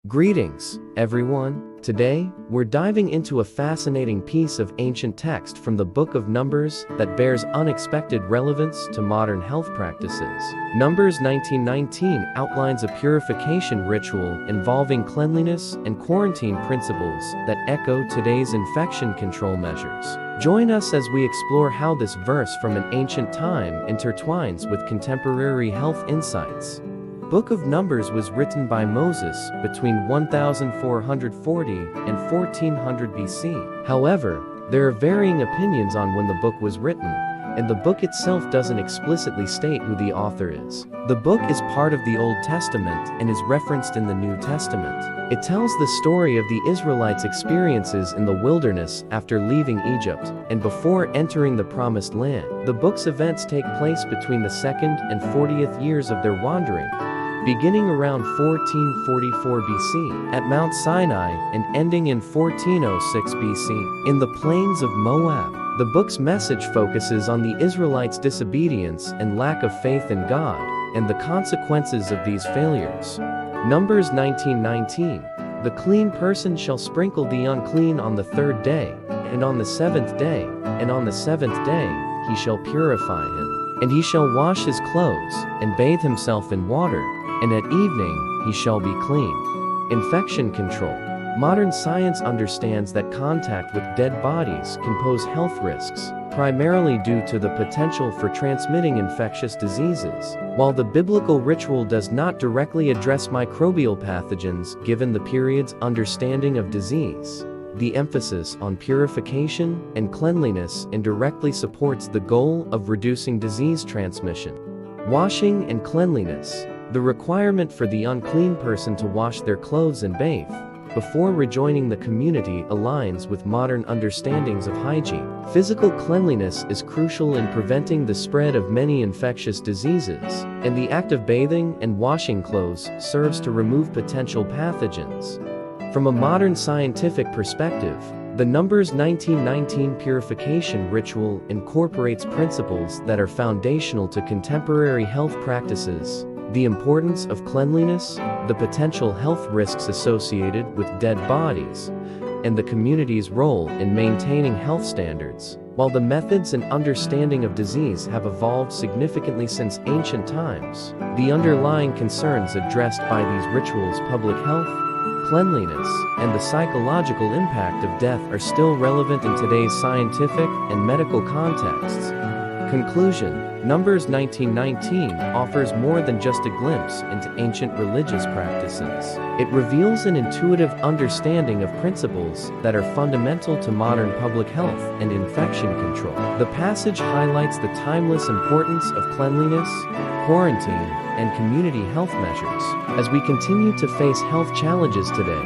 Greetings, everyone. Today, we're diving into a fascinating piece of ancient text from the Book of Numbers that bears unexpected relevance to modern health practices. Numbers 19:19 outlines a purification ritual involving cleanliness and quarantine principles that echo today's infection control measures. Join us as we explore how this verse from an ancient time intertwines with contemporary health insights. Book of Numbers was written by Moses between 1440 and 1400 BC. However, there are varying opinions on when the book was written, and the book itself doesn't explicitly state who the author is. The book is part of the Old Testament and is referenced in the New Testament. It tells the story of the Israelites' experiences in the wilderness after leaving Egypt and before entering the Promised Land. The book's events take place between the 2nd and 40th years of their wandering, beginning around 1444 BC at Mount Sinai and ending in 1406 BC in the plains of Moab. The book's message focuses on the Israelites' disobedience and lack of faith in God, and the consequences of these failures. Numbers 19:19, the clean person shall sprinkle the unclean on the 3rd day, and on the 7th day, and on the 7th day, he shall purify him. And he shall wash his clothes, and bathe himself in water, and at evening he shall be clean. Infection control. Modern science understands that contact with dead bodies can pose health risks, primarily due to the potential for transmitting infectious diseases. While the biblical ritual does not directly address microbial pathogens given the period's understanding of disease, the emphasis on purification and cleanliness indirectly supports the goal of reducing disease transmission. Washing and cleanliness. The requirement for the unclean person to wash their clothes and bathe before rejoining the community aligns with modern understandings of hygiene. Physical cleanliness is crucial in preventing the spread of many infectious diseases, and the act of bathing and washing clothes serves to remove potential pathogens. From a modern scientific perspective, the Numbers 1919 purification ritual incorporates principles that are foundational to contemporary health practices: the importance of cleanliness, the potential health risks associated with dead bodies, and the community's role in maintaining health standards. While the methods and understanding of disease have evolved significantly since ancient times, the underlying concerns addressed by these rituals, public health, cleanliness, and the psychological impact of death, are still relevant in today's scientific and medical contexts. Conclusion. Numbers 1919 offers more than just a glimpse into ancient religious practices. It reveals an intuitive understanding of principles that are fundamental to modern public health and infection control. The passage highlights the timeless importance of cleanliness, quarantine, and community health measures. As we continue to face health challenges today,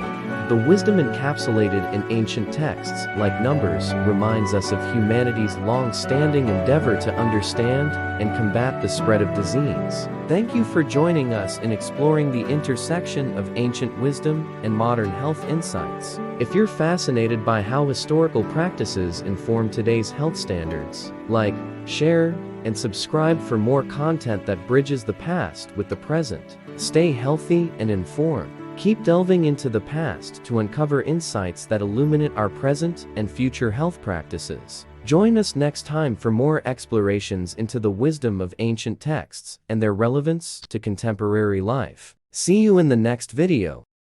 the wisdom encapsulated in ancient texts like Numbers reminds us of humanity's long-standing endeavor to understand and combat the spread of disease. Thank you for joining us in exploring the intersection of ancient wisdom and modern health insights. If you're fascinated by how historical practices inform today's health standards, like, share, and subscribe for more content that bridges the past with the present. Stay healthy and informed. Keep delving into the past to uncover insights that illuminate our present and future health practices. Join us next time for more explorations into the wisdom of ancient texts and their relevance to contemporary life. See you in the next video.